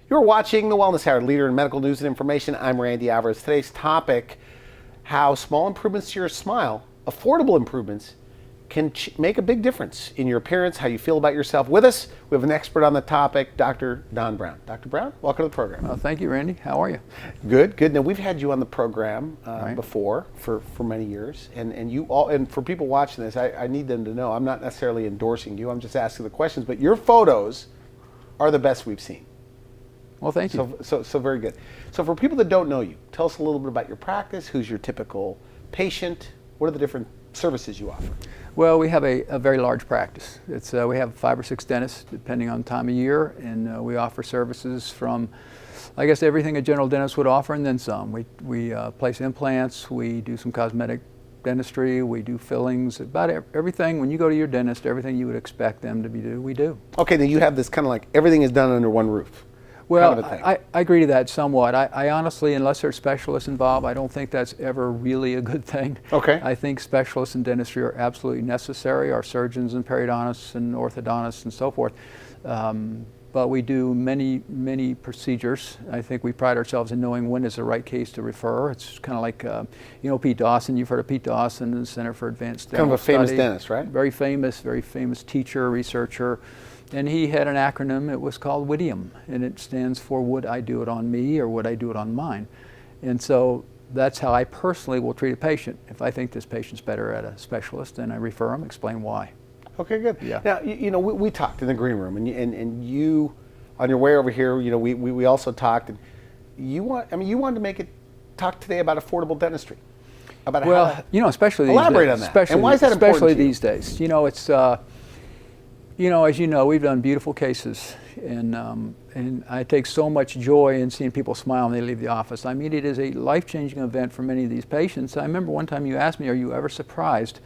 You're watching The Wellness Hour, leader in medical news and information. I'm Randy Alvarez. Today's topic, how small improvements to your smile, affordable improvements, can make a big difference in your appearance, how you feel about yourself. With us, we have an expert on the topic, Dr. Don Brown. Dr. Brown, welcome to the program. Thank you, Randy. How are you? Good, good. Now, we've had you on the program before for many years, and for people watching this, I need them to know I'm not necessarily endorsing you. I'm just asking the questions, but your photos are the best we've seen. Well, thank you. So very good. So for people that don't know you, tell us a little bit about your practice. Who's your typical patient? What are the different services you offer? Well, we have a very large practice. We have 5 or 6 dentists, depending on time of year, and we offer services from, I guess, everything a general dentist would offer, and then some. We place implants, we do some cosmetic dentistry, we do fillings, about everything. When you go to your dentist, everything you would expect them to do, we do. Okay, then you have this kind of like everything is done under one roof. Well, I agree to that somewhat. I honestly, unless there's specialists involved, I don't think that's ever really a good thing. Okay. I think specialists in dentistry are absolutely necessary, our surgeons and periodontists and orthodontists and so forth. But we do many procedures. I think we pride ourselves in knowing when is the right case to refer. It's kind of like, Pete Dawson. You've heard of Pete Dawson, the Center for Advanced Dental Kind of a famous Study. dentist, right? Very famous teacher, researcher. And he had an acronym. It was called WIDIOM, and it stands for would I do it on me or would I do it on mine? And so that's how I personally will treat a patient. If I think this patient's better at a specialist, then I refer them, explain why. Okay, good. Yeah. Now, we talked in the green room, and you, on your way over here, we also talked, and you wanted to talk today about affordable dentistry. Especially elaborate on that. And why is that important especially to you? these days? It's as you know, we've done beautiful cases, and I take so much joy in seeing people smile when they leave the office. I mean, it is a life-changing event for many of these patients. I remember one time you asked me, are you ever surprised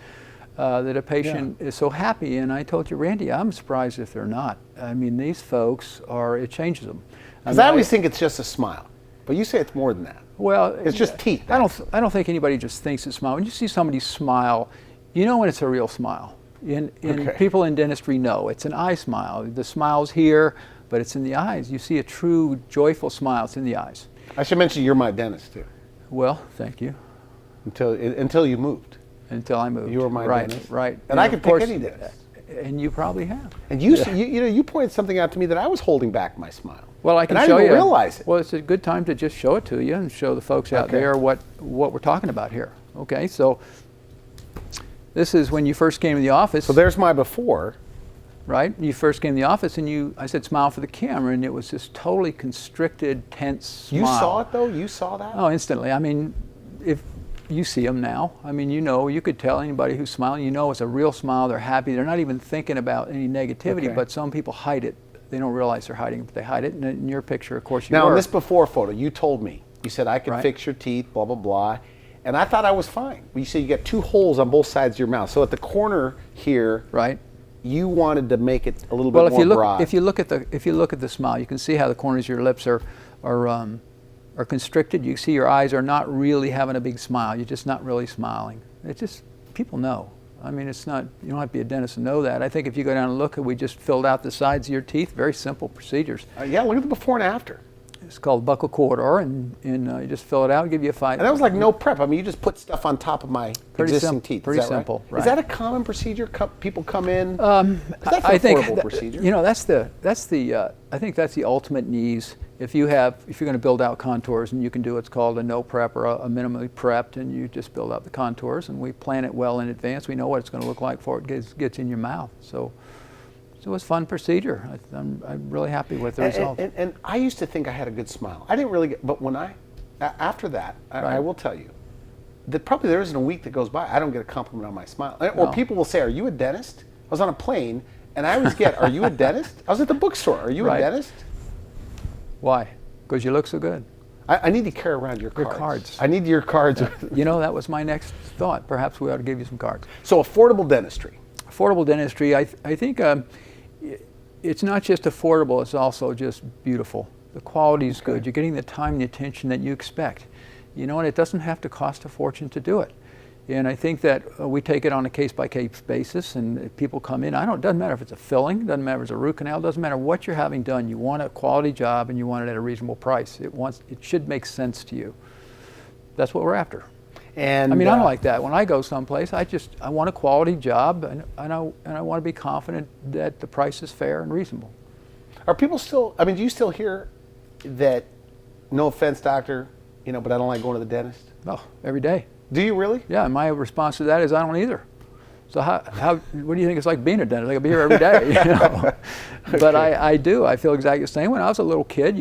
that a patient is so happy? And I told you, Randy, I'm surprised if they're not. I mean, these folks it changes them. Because I always think it's just a smile, but you say it's more than that. Well, it's just teeth. I don't think anybody just thinks it's smile. When you see somebody smile, you know when it's a real smile. People in dentistry know it's an eye smile. The smile's here, but it's in the eyes. You see a true joyful smile, it's in the eyes. I should mention you're my dentist too. Well, thank you. Until you moved. Until I moved. You were my dentist. Right. And I could pick any dentist. And you probably have. And you pointed something out to me that I was holding back my smile. Well, I can show you. And I didn't realize it. Well, it's a good time to just show it to you and show the folks out there what we're talking about here. Okay, so this is when you first came to the office. So there's my before. Right? You first came to the office and I said, smile for the camera, and it was this totally constricted, tense smile. You saw it though? You saw that? Oh, instantly. I mean, if you see them now, I mean, you could tell anybody who's smiling, it's a real smile, they're happy, they're not even thinking about any negativity, but some people hide it. They don't realize they're hiding it, but they hide it. And in your picture, of course, you were. Now, in this before photo, you told me, you said I could fix your teeth, blah, blah, blah. And I thought I was fine. You said you got 2 holes on both sides of your mouth. So at the corner here, you wanted to make it a little bit more broad. If you look at the smile, you can see how the corners of your lips are constricted. You see your eyes are not really having a big smile. You're just not really smiling. It's just, people know. I mean, it's not, you don't have to be a dentist to know that. I think if you go down and look, we just filled out the sides of your teeth. Very simple procedures. Yeah, look at the before and after. It's called buccal corridor, and you just fill it out and give you a 5. And that was like no prep. I mean, you just put stuff on top of my existing teeth. Pretty simple. Right? Is that a common procedure? People come in? That's an affordable procedure. I think that's the ultimate in ease. If you're going to build out contours, and you can do what's called a no prep or a minimally prepped, and you just build out the contours, and we plan it well in advance. We know what it's going to look like before it gets in your mouth. So it was a fun procedure. I'm really happy with the results. And I used to think I had a good smile. I didn't really but after that, I will tell you, that probably there isn't a week that goes by I don't get a compliment on my smile. Or people will say, are you a dentist? I was on a plane, and I always get, are you a dentist? I was at the bookstore, are you a dentist? Why? Because you look so good. I need to carry around your cards. I need your cards. That was my next thought. Perhaps we ought to give you some cards. So affordable dentistry. Affordable dentistry, I think it's not just affordable, it's also just beautiful. The quality is good. You're getting the time and the attention that you expect. And it doesn't have to cost a fortune to do it. And I think that we take it on a case-by-case basis, and if people come in, it doesn't matter if it's a filling, doesn't matter if it's a root canal, doesn't matter what you're having done. You want a quality job and you want it at a reasonable price. It should make sense to you. That's what we're after. And I'm like that. When I go someplace, I want a quality job, and I want to be confident that the price is fair and reasonable. Are people still, do you still hear that, no offense, doctor, but I don't like going to the dentist? Oh, every day. Do you really? Yeah, and my response to that is I don't either. So what do you think it's like being a dentist? I could be here every day, But I do. I feel exactly the same. When I was a little kid,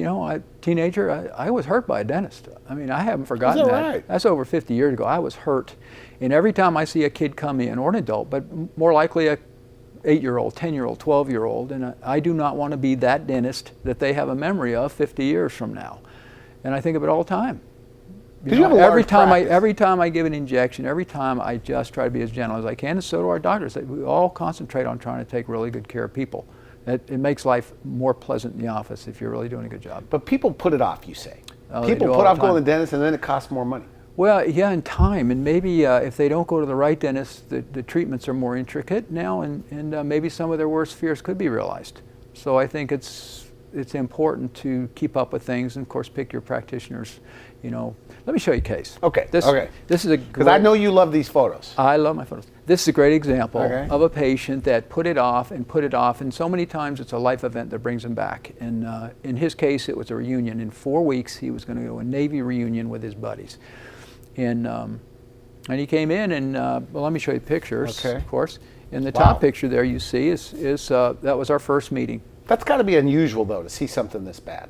teenager, I was hurt by a dentist. I haven't forgotten that. Right? That's over 50 years ago. I was hurt. And every time I see a kid come in, or an adult, but more likely a 8-year-old, 10-year-old, 12-year-old, and I do not want to be that dentist that they have a memory of 50 years from now. And I think of it all the time. Every time I give an injection, every time I just try to be as gentle as I can, and so do our doctors. We all concentrate on trying to take really good care of people. It makes life more pleasant in the office if you're really doing a good job. But people put it off, you say. Oh, people put off going to the dentist, and then it costs more money. Well, yeah, and time, and maybe if they don't go to the right dentist, the treatments are more intricate now, and maybe some of their worst fears could be realized. So I think it's important to keep up with things, and of course pick your practitioners. Let me show you a case. Okay. This is a because I know you love these photos. I love my photos. This is a great example Okay. of a patient that put it off, and so many times it's a life event that brings him back. And in his case, it was a reunion. In 4 weeks, he was going to go to a Navy reunion with his buddies, and he came in, and let me show you pictures. Okay. Of course. In the Wow. top picture there, you see is that was our first meeting. That's got to be unusual, though, to see something this bad.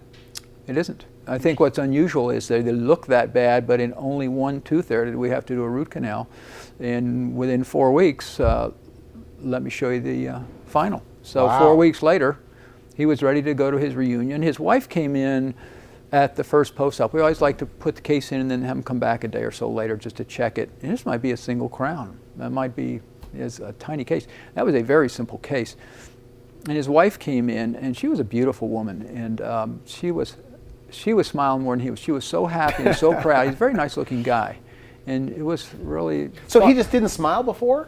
It isn't. I think what's unusual is they look that bad, but in only one tooth there did we have to do a root canal. And within 4 weeks, let me show you the final. So Wow. 4 weeks later, he was ready to go to his reunion. His wife came in at the first post-op. We always like to put the case in and then have him come back a day or so later just to check it. And this might be a single crown. That might be a tiny case. That was a very simple case. And his wife came in, and she was a beautiful woman, and she was smiling more than he was. She was so happy and so proud. He's a very nice-looking guy, and it was really. So he just didn't smile before?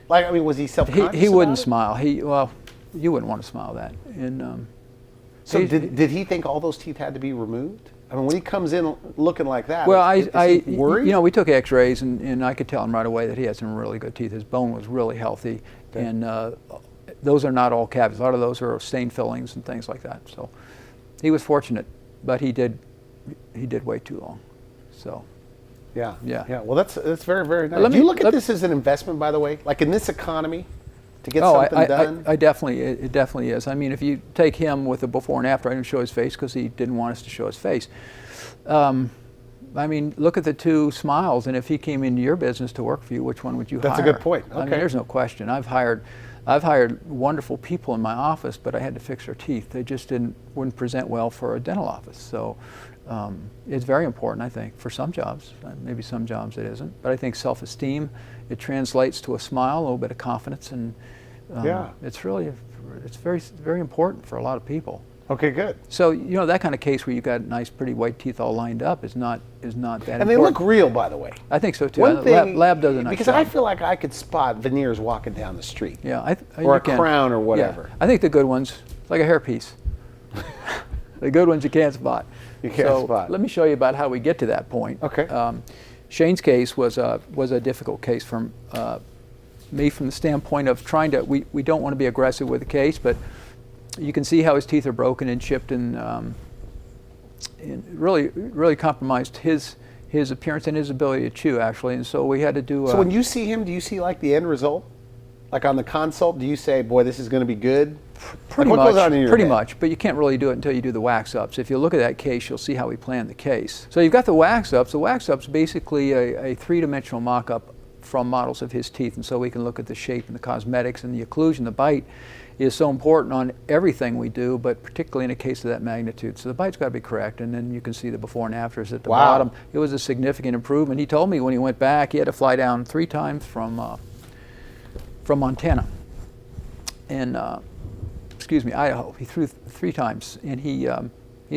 Was he self-conscious? He wouldn't about it? smile. You wouldn't want to smile that. And so did he think all those teeth had to be removed? When he comes in looking like that, well, is he worried? we took X-rays, and I could tell him right away that he had some really good teeth. His bone was really healthy, Okay. and those are not all cavities. A lot of those are stain fillings and things like that. So he was fortunate, but he did wait too long. So Yeah. Yeah. Well, that's very, very nice. Let Do you me- look at let- this as an investment, by the way? Like in this economy, to get something done? I definitely, it definitely is. If you take him with a before and after, I didn't show his face because he didn't want us to show his face. Look at the two smiles, and if he came into your business to work for you, which one would you hire? That's a good point. Okay. There's no question. I've hired wonderful people in my office, but I had to fix their teeth. They just wouldn't present well for a dental office. So it's very important, I think, for some jobs. Maybe some jobs it isn't, but I think self-esteem, it translates to a smile, a little bit of confidence, and it's very, very important for a lot of people. Okay, good. So that kind of case where you got nice, pretty white teeth all lined up is not that important. And they look real, by the way. I think so too. One thing, Lab does a nice because job. I feel like I could spot veneers walking down the street. Yeah, or you a can. crown or Yeah. whatever. I think the good ones, like a hairpiece. The good ones you can't spot. You can't so spot. Let me show you about how we get to that point. Okay. Shane's case was a difficult case from me from the standpoint of trying to. We don't want to be aggressive with the case, but you can see how his teeth are broken and chipped, and really compromised his appearance and his ability to chew, actually. And so we had to do. So when you see him, do you see like the end result? Like on the consult, do you say, "Boy, this is going to be good"? Pretty Like, what much, goes on in your pretty head? much, but you can't really do it until you do the wax ups. If you look at that case, you'll see how we planned the case. So you've got the wax ups. The wax ups basically a three-dimensional mock-up from models of his teeth, and so we can look at the shape and the cosmetics and the occlusion. The bite is so important on everything we do, but particularly in a case of that magnitude. So the bite's got to be correct, and then you can see the before and afters at the Wow. bottom. It was a significant improvement. He told me when he went back, he had to fly down 3 times from Montana, and Idaho. He threw 3 times, and he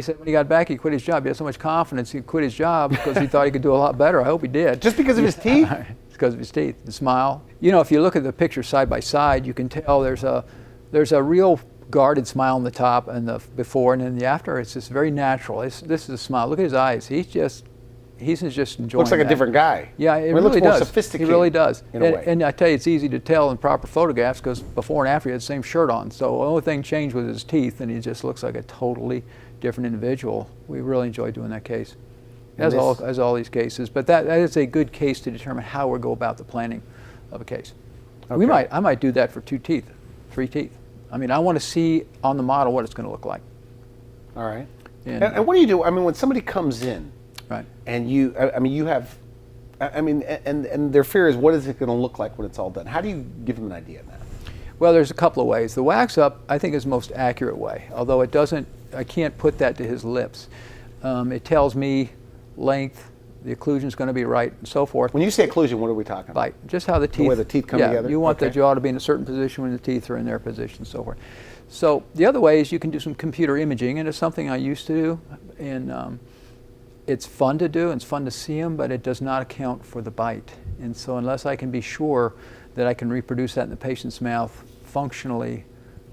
said when he got back, he quit his job. He had so much confidence he quit his job because he thought he could do a lot better. I hope he did. Just because of his teeth? because of his teeth. The smile. You know, if you look at the picture side by side, you can tell there's a real guarded smile on the top and the before, and then the after. It's just very natural. This is a smile. Look at his eyes. He's just enjoying. Looks like that. a different guy. Yeah, it he really looks more does. sophisticated. He really does. In a way. And I tell you, it's easy to tell in proper photographs because before and after he had the same shirt on. So the only thing changed was his teeth, and he just looks like a totally different individual. We really enjoyed doing that case, as all these cases. But that is a good case to determine how we go about the planning of a case. Okay. I might do that for 2 teeth, 3 teeth. I mean, I want to see on the model what it's going to look like. All right. And what do you do? I mean, when somebody comes in, right, and you have, and their fear is, what is it going to look like when it's all done? How do you give them an idea of that? Well, there's a couple of ways. The wax up, I think, is the most accurate way, although I can't put that to his lips. It tells me length, the occlusion is going to be right, and so forth. When you say occlusion, what are we talking about? Like just how the teeth, the way the teeth come together? You want the jaw to be in a certain position when the teeth are in their position, and so forth. So the other way is you can do some computer imaging, and it's something I used to do, and it's fun to do, and it's fun to see them, but it does not account for the bite. And so unless I can be sure that I can reproduce that in the patient's mouth functionally,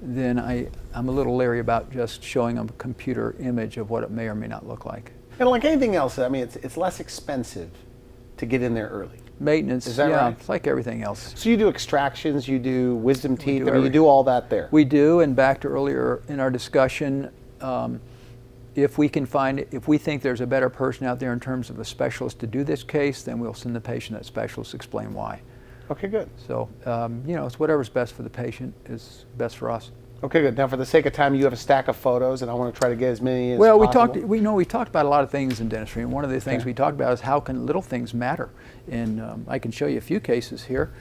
then I'm a little leery about just showing them a computer image of what it may or may not look like. And like anything else, I mean, it's less expensive to get in there early. Maintenance, is that right? It's like everything else. So you do extractions, you do wisdom teeth, you do all that there? We do, and back to earlier in our discussion, if we think there's a better person out there in terms of a specialist to do this case, then we'll send the patient that specialist, explain why. Okay, good. So, it's whatever's best for the patient is best for us. Okay, good. Now, for the sake of time, you have a stack of photos, and I want to try to get as many as possible. Well, we talked about a lot of things in dentistry, and one of the things we talked about is how can little things matter. And I can show you a few cases here.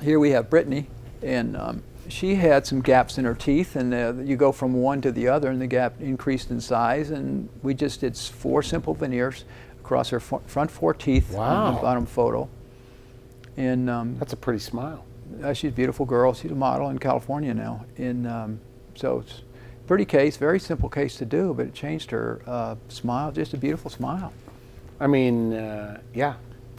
Here we have Brittany, and she had some gaps in her teeth, and you go from one to the other, and the gap increased in size, and we just did 4 simple veneers across her front 4 teeth on the bottom photo. And that's a pretty smile. She's a beautiful girl. She's a model in California now. And so it's a pretty case, very simple case to do, but it changed her smile, just a beautiful smile. I mean, yeah,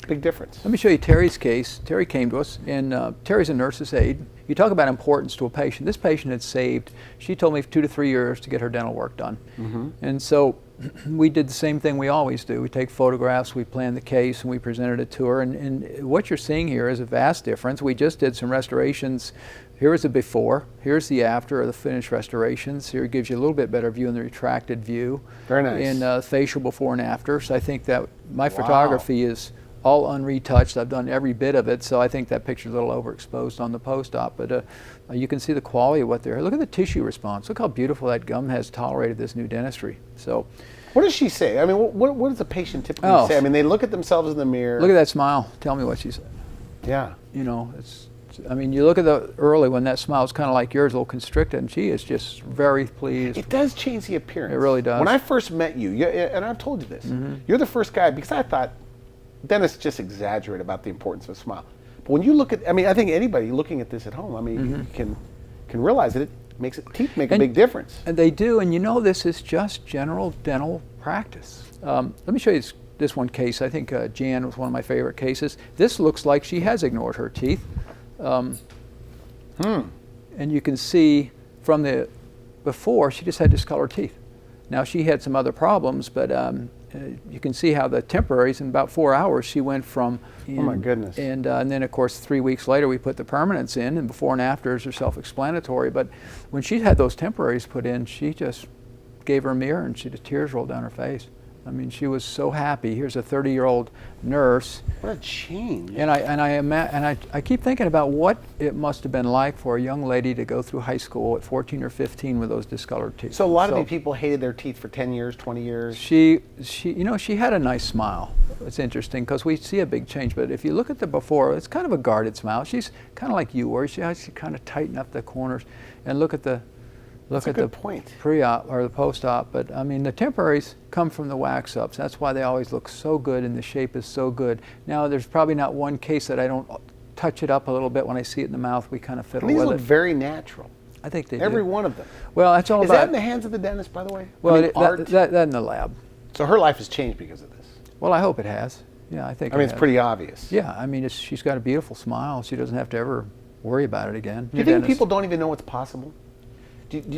big difference. Let me show you Terry's case. Terry came to us, and Terry's a nurse's aide. You talk about importance to a patient. This patient had saved, she told me, 2 to 3 years to get her dental work done. Mm-hmm. And so we did the same thing we always do. We take photographs, we plan the case, and we presented it to her. And what you're seeing here is a vast difference. We just did some restorations. Here is the before, here's the after of the finished restorations. Here it gives you a little bit better view in the retracted view. Very nice. And facial before and after. So I think that my photography is all unretouched. I've done every bit of it, so I think that picture's a little overexposed on the post-op, but you can see the quality of what they're. Look at the tissue response. Look how beautiful that gum has tolerated this new dentistry. So, what does she say? I mean, what does a patient typically say? I mean, they look at themselves in the mirror. Look at that smile. Tell me what she said. Yeah. You know, I mean, you look at the early when that smile is kind of like yours, a little constricted, and she is just very pleased. It does change the appearance. It really does. When I first met you, and I've told you this, you're the first guy, because I thought dentists just exaggerate about the importance of a smile. But when you look at, I mean, I think anybody looking at this at home, I mean, you can realize that teeth make a big difference. And they do, and you know this is just general dental practice. Let me show you this one case. I think Jan was one of my favorite cases. This looks like she has ignored her teeth. And you can see from the before, she just had discolored teeth. Now she had some other problems, but you can see how the temporaries, in about 4 hours, she went from. Oh my goodness! And then, of course, 3 weeks later, we put the permanents in, and before and afters are self-explanatory. But when she had those temporaries put in, she just gave her a mirror, and the tears rolled down her face. I mean, she was so happy. Here's a 30-year-old nurse. What a change! And I keep thinking about what it must have been like for a young lady to go through high school at 14 or 15 with those discolored teeth. So a lot of these people hated their teeth for 10 years, 20 years. She had a nice smile. It's interesting because we see a big change. But if you look at the before, it's kind of a guarded smile. She's kind of like you were. She kind of tighten up the corners, and look at the. Look at the pre-op or the post-op, but I mean the temporaries come from the wax-ups. That's why they always look so good and the shape is so good. Now there's probably not one case that I don't touch it up a little bit when I see it in the mouth. We kind of fiddle with it. These look very natural. I think they do. Every one of them. Well, that's all about. Is that in the hands of the dentist, by the way? Well, that in the lab. So her life has changed because of this. Well, I hope it has. Yeah, I think. I mean, it's pretty obvious. Yeah, I mean, she's got a beautiful smile. She doesn't have to ever worry about it again. Do you think people don't even know what's possible?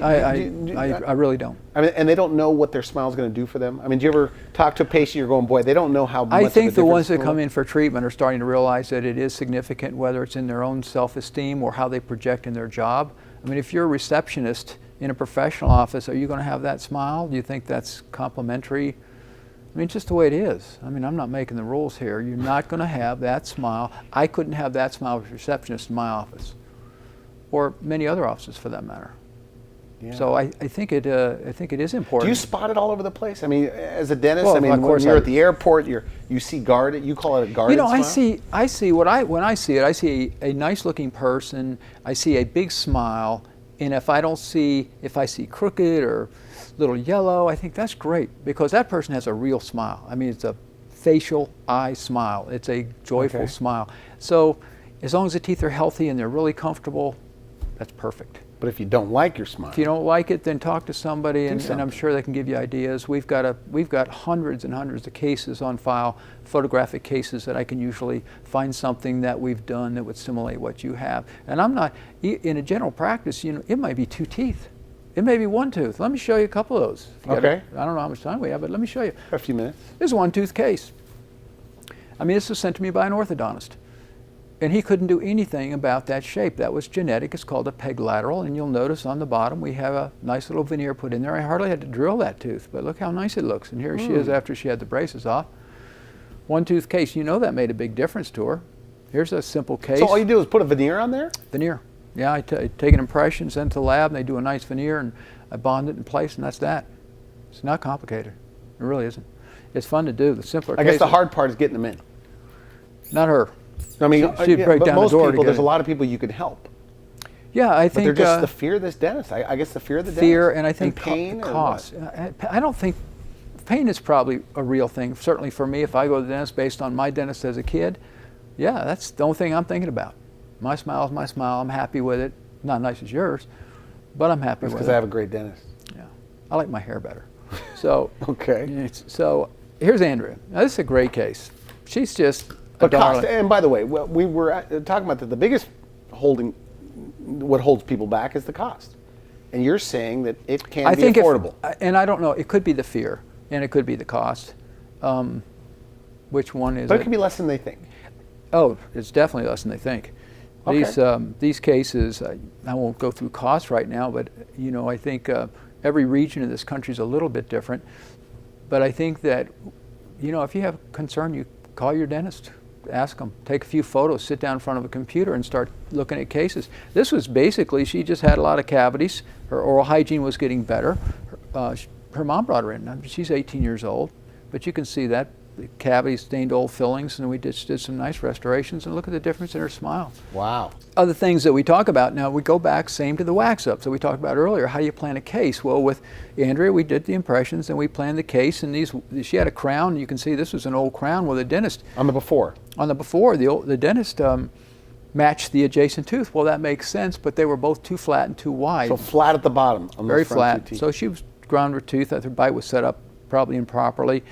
I really don't. I mean, and they don't know what their smile is going to do for them. I mean, do you ever talk to a patient? You're going, boy, they don't know how much. I think of a the ones that difference come in for treatment are starting to realize that it is significant, whether it's in their own self-esteem or how they project in their job. I mean, if you're a receptionist in a professional office, are you going to have that smile? Do you think that's complimentary? I mean, it's just the way it is. I mean, I'm not making the rules here. You're not going to have that smile. I couldn't have that smile as a receptionist in my office, or many other offices for that matter. Yeah. So I think it is important. Do you spot it all over the place? I mean, as a dentist, well, I mean, when you're at the airport, you see guarded. You call it a guarded smile? I see when I see it, I see a nice-looking person. I see a big smile, and if I see crooked or a little yellow, I think that's great because that person has a real smile. I mean, it's a facial eye smile. It's a joyful smile. So as long as the teeth are healthy and they're really comfortable, that's perfect. But if you don't like your smile, if you don't like it, then talk to somebody, and I'm sure they can give you ideas. We've got hundreds and hundreds of cases on file, photographic cases that I can usually find something that we've done that would simulate what you have. And I'm not in a general practice. It might be 2 teeth, it may be 1 tooth. Let me show you a couple of those. Okay. I don't know how much time we have, but let me show you. A few minutes. This is a 1-tooth case. I mean, this was sent to me by an orthodontist. And he couldn't do anything about that shape. That was genetic. It's called a peg lateral. And you'll notice on the bottom we have a nice little veneer put in there. I hardly had to drill that tooth, but look how nice it looks. And here she is after she had the braces off. 1-tooth case. That made a big difference to her. Here's a simple case. So all you do is put a veneer on there? Veneer. Yeah, I take an impression, send it to the lab, and they do a nice veneer, and I bond it in place, and that's that. It's not complicated. It really isn't. It's fun to do. The simpler I guess the hard part is getting them in. Not her. I mean, she'd break but down most the door people, there's to a lot of people you can help. Yeah, I think. But they're just the fear of this dentist. I guess the fear of the dentist. Fear, and I think pain. Cost. I don't think pain is probably a real thing. Certainly for me, if I go to the dentist based on my dentist as a kid, yeah, that's the only thing I'm thinking about. My smile is my smile. I'm happy with it. Not nice as yours, but I'm happy with it. Because I have a great dentist. Yeah, I like my hair better. So okay. So here's Andrea. Now this is a great case. She's just. But cost, and by the way, we were talking about the biggest what holds people back is the cost. And you're saying that it can be affordable. And I don't know, it could be the fear, and it could be the cost. Which one is it? But it could be less than they think. Oh, it's definitely less than they think. Okay. These cases, I won't go through cost right now, but I think every region of this country is a little bit different. But I think that, if you have concern, you call your dentist. Ask them, take a few photos, sit down in front of a computer and start looking at cases. This was basically, she just had a lot of cavities. Her oral hygiene was getting better. Her mom brought her in. She's 18 years old, but you can see that the cavities stained old fillings, and we did some nice restorations, and look at the difference in her smile. Wow. Other things that we talk about now, we go back same to the wax up. So we talked about earlier, how do you plan a case? Well, with Andrea, we did the impressions and we planned the case, and she had a crown. You can see this was an old crown with a dentist. On the before? On the before, the dentist matched the adjacent tooth. Well, that makes sense, but they were both too flat and too wide. So flat at the bottom. On very those front flat. 2 teeth. So she was ground her tooth. Her bite was set up probably improperly.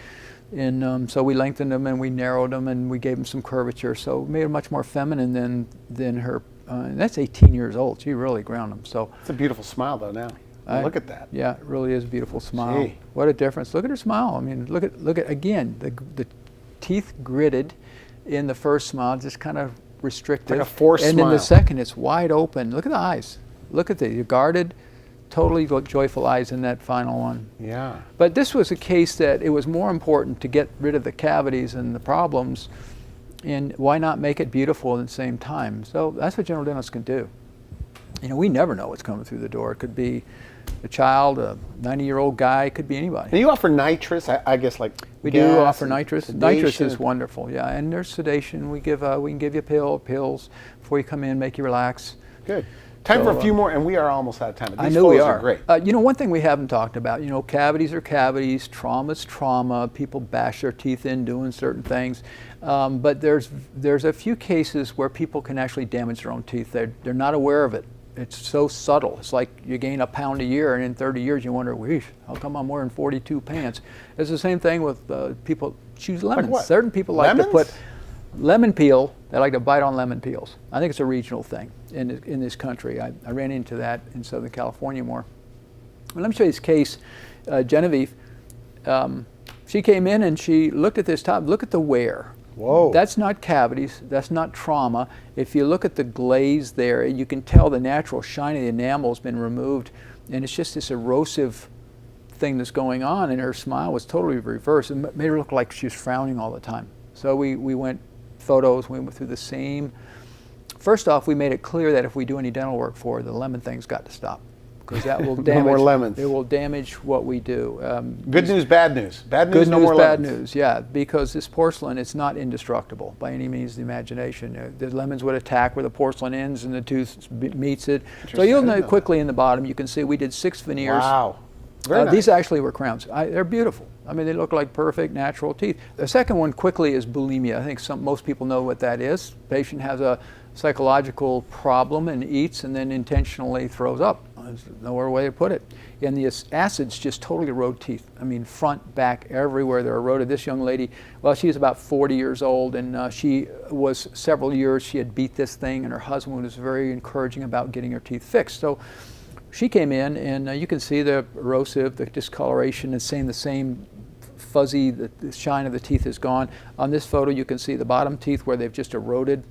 And so we lengthened them and we narrowed them and we gave them some curvature. So we made her much more feminine than her. And that's 18 years old. She really ground them. So it's a beautiful smile though now. Look at that. Yeah, it really is a beautiful smile. Gee. What a difference. Look at her smile. I mean, look at again, the teeth gritted in the first smile, just kind of restricted. Like a forced and smile. then the second, it's wide open. Look at the eyes. Look at the guarded, totally joyful eyes in that final one. Yeah. But this was a case that it was more important to get rid of the cavities and the problems, and why not make it beautiful at the same time? So that's what general dentists can do. We never know what's coming through the door. It could be a child, a 90-year-old guy, it could be anybody. And you offer nitrous, I guess, like we do offer nitrous. Nitrous is wonderful, yeah. And there's sedation. We can give you pills before you come in, make you relax. Good. Time for a few more, and we are almost out of time. But these I know we are great. One thing we haven't talked about, cavities are cavities, trauma's trauma. People bash their teeth in doing certain things. But there's a few cases where people can actually damage their own teeth. They're not aware of it. It's so subtle. It's like you gain a pound a year, and in 30 years you wonder, "Weesh, how come I'm wearing 42 pants?" It's the same thing with people choose lemons. Like what? Certain people like Lemons? to put lemon peel. They like to bite on lemon peels. I think it's a regional thing in this country. I ran into that in Southern California more. Well, let me show you this case. Genevieve, she came in and she looked at this top. Look at the wear. Whoa. That's not cavities. That's not trauma. If you look at the glaze there, you can tell the natural shine of the enamel has been removed, and it's just this erosive thing that's going on, and her smile was totally reversed. It made her look like she was frowning all the time. So we went photos, we went through the same. First off, we made it clear that if we do any dental work for her, the lemon thing's got to stop, because that will damage. No more lemons. It will damage what we do. Good news, bad news. Bad news, Good no news, more bad lemons. news, yeah, because this porcelain, it's not indestructible by any means of the imagination. The lemons would attack where the porcelain ends and the tooth meets it. So you'll know quickly in the bottom, you can see we did 6 veneers. Wow. Very nice. These actually were crowns. They're beautiful. I mean, they look like perfect natural teeth. The second one quickly is bulimia. I think most people know what that is. Patient has a psychological problem and eats and then intentionally throws up. There's no other way to put it. And the acids just totally erode teeth. I mean, front, back, everywhere they're eroded. This young lady, well, she was about 40 years old, and she was several years, she had beat this thing, and her husband was very encouraging about getting her teeth fixed. So she came in, and you can see the erosive, the discoloration, and the same fuzzy, the shine of the teeth is gone. On this photo, you can see the bottom teeth where they've just eroded.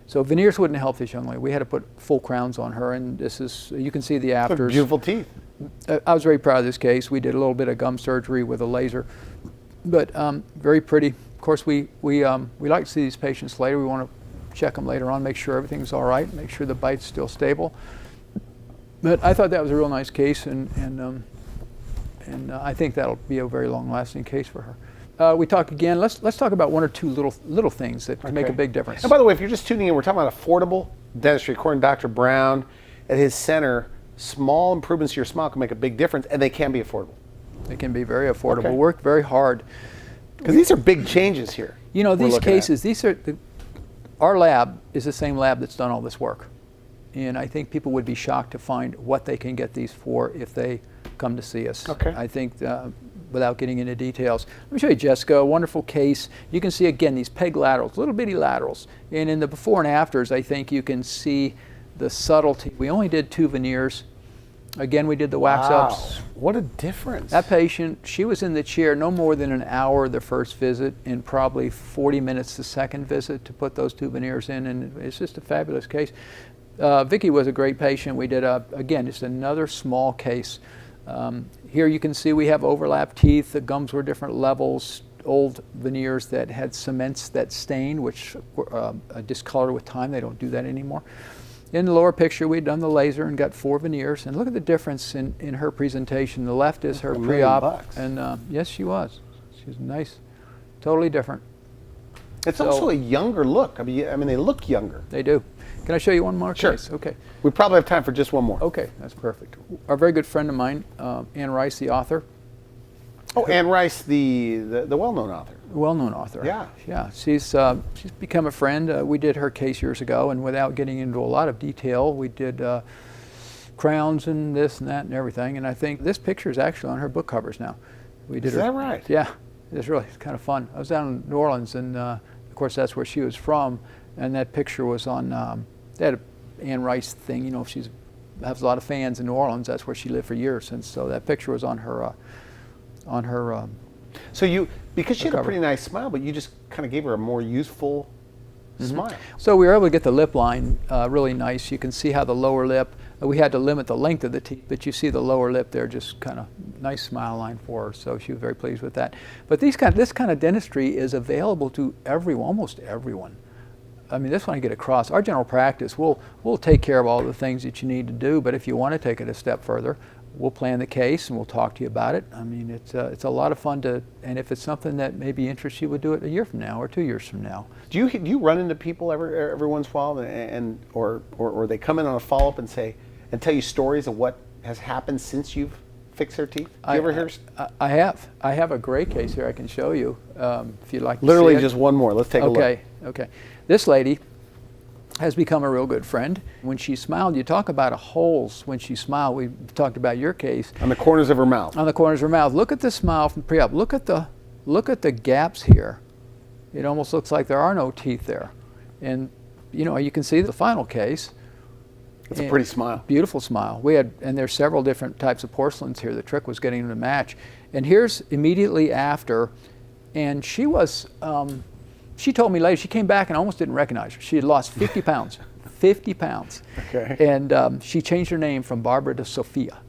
So veneers wouldn't help this young lady. We had to put full crowns on her, and this is, you can see the afters. Beautiful teeth. I was very proud of this case. We did a little bit of gum surgery with a laser, but very pretty. Of course, we like to see these patients later. We want to check them later on, make sure everything's all right, make sure the bite's still stable. But I thought that was a real nice case, and I think that'll be a very long-lasting case for her. We talk again. Let's talk about one or two little things that make a big difference. And by the way, if you're just tuning in, we're talking about affordable dentistry. According to Dr. Brown, at his center, small improvements to your smile can make a big difference, and they can be affordable. They can be very affordable. Okay. Work very hard. Because these are big changes here. You know, these cases, our lab is the same lab that's done all this work. And I think people would be shocked to find what they can get these for if they come to see us. Okay. I think, without getting into details. Let me show you Jessica, a wonderful case. You can see, again, these peg laterals, little bitty laterals. And in the before and afters, I think you can see the subtlety. We only did 2 veneers. Again, we did the wax ups. What a difference. That patient, she was in the chair no more than an hour the first visit and probably 40 minutes the second visit to put those 2 veneers in, and it's just a fabulous case. Vicki was a great patient. We did, again, just another small case. Here you can see we have overlapped teeth. The gums were different levels, old veneers that had cements that stained, which discolored with time. They don't do that anymore. In the lower picture, we'd done the laser and got 4 veneers. And look at the difference in her presentation. The left is her pre-op. And yes, she was. She was nice. Totally different. It's also a younger look. I mean, they look younger. They do. Can I show you one more case? Okay. We probably have time for just one more. Okay, that's perfect. A very good friend of mine, Ann Rice, the author. Oh, Ann Rice, the well-known author. Well-known author. Yeah. Yeah. She's become a friend. We did her case years ago, and without getting into a lot of detail, we did crowns and this and that and everything. And I think this picture is actually on her book covers now. Is that right? Yeah. It's kind of fun. I was down in New Orleans, and of course that's where she was from, and that picture was on. They had an Ann Rice thing. You know, she has a lot of fans in New Orleans. That's where she lived for years, and so that picture was on her. So because she had a pretty nice smile, but you just kind of gave her a more youthful smile. So we were able to get the lip line really nice. You can see how the lower lip, we had to limit the length of the teeth, but you see the lower lip there, just kind of nice smile line for her. So she was very pleased with that. But this kind of dentistry is available to everyone, almost everyone. I mean, this one I get across. Our general practice, we'll take care of all the things that you need to do, but if you want to take it a step further, we'll plan the case and we'll talk to you about it. I mean, it's a lot of fun and if it's something that maybe interests you, we'll do it a year from now or 2 years from now. Do you run into people every once in a while, or they come in on a follow-up and tell you stories of what has happened since you've fixed their teeth? Do you ever hear? I have a great case here I can show you if you'd like to Literally see it. just one more. Let's take a look. Okay. This lady, has become a real good friend. When she smiled, you talk about holes when she smiled. We talked about your case. On the corners of her mouth. On the corners of her mouth. Look at the smile from pre-op. Look at the gaps here. It almost looks like there are no teeth there. And you know, you can see the final case. It's a pretty smile. Beautiful smile. And there's several different types of porcelains here. The trick was getting them to match. And here's immediately after, and she was, she told me later, she came back and I almost didn't recognize her. She had lost 50 pounds, 50 pounds. Okay. And she changed her name from Barbara to Sophia.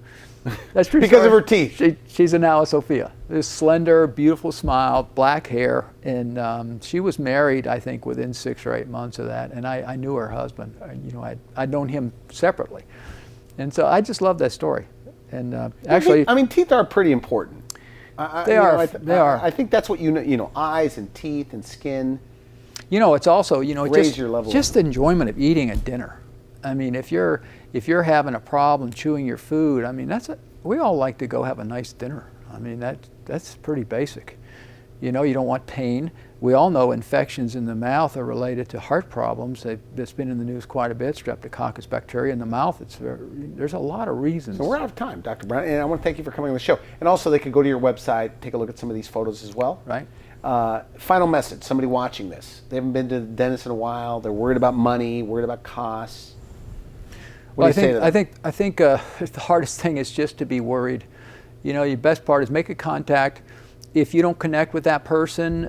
That's true. Because of her teeth. She's now a Sophia. This slender, beautiful smile, black hair, and she was married, I think, within 6 or 8 months of that. And I knew her husband. You know, I'd known him separately, and so I just love that story. And actually, I mean, teeth are pretty important. They are. They are. I think that's what you know, eyes and teeth and skin. You know, it's also, you know, raise your level. Just the enjoyment of eating a dinner. I mean, if you're having a problem chewing your food, I mean, we all like to go have a nice dinner. I mean, that's pretty basic. You know, you don't want pain. We all know infections in the mouth are related to heart problems. That's been in the news quite a bit. Streptococcus bacteria in the mouth. There's a lot of reasons. So we're out of time, Dr. Brown, and I want to thank you for coming on the show. And also, they could go to your website, take a look at some of these photos as well. Right. Final message: somebody watching this, they haven't been to the dentist in a while. They're worried about money, worried about costs. What do you say to them? I think the hardest thing is just to be worried. You know, your best part is make a contact. If you don't connect with that person,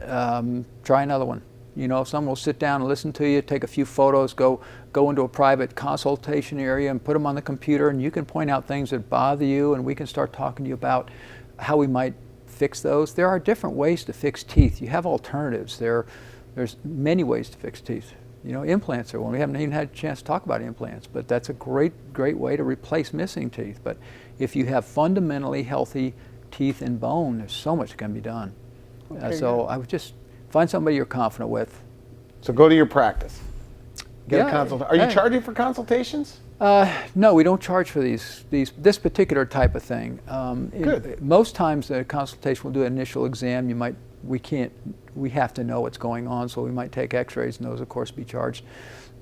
try another one. You know, someone will sit down and listen to you, take a few photos, go into a private consultation area and put them on the computer, and you can point out things that bother you, and we can start talking to you about how we might fix those. There are different ways to fix teeth. You have alternatives. There's many ways to fix teeth. You know, implants are one. We haven't even had a chance to talk about implants, but that's a great way to replace missing teeth. But if you have fundamentally healthy teeth and bone, there's so much can be done. Okay, so I would just find somebody you're confident with. So go to your practice. Get a consult. Are you hey. charging for consultations? No, we don't charge for this particular type of thing. Good. Most times the consultation will do an initial exam. We have to know what's going on, so we might take x-rays, and those of course be charged.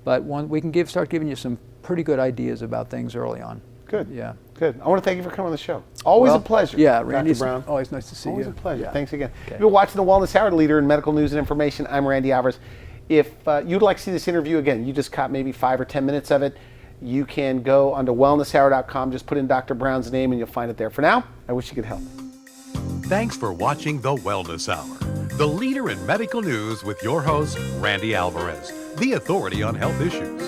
But we can start giving you some pretty good ideas about things early on. Good. Yeah. Good. I want to thank you for coming on the show. Always a pleasure. Yeah, Randy. Dr. Brown. Always nice to see you. Always a pleasure. Yeah. Thanks again. Okay. You've been watching the Wellness Hour, leader in medical news and information. I'm Randy Alvarez. If you'd like to see this interview again, you just caught maybe 5 or 10 minutes of it, you can go onto wellnesshour.com, just put in Dr. Brown's name and you'll find it there. For now, I wish you could help. Thanks for watching The Wellness Hour, the leader in medical news with your host, Randy Alvarez, the authority on health issues.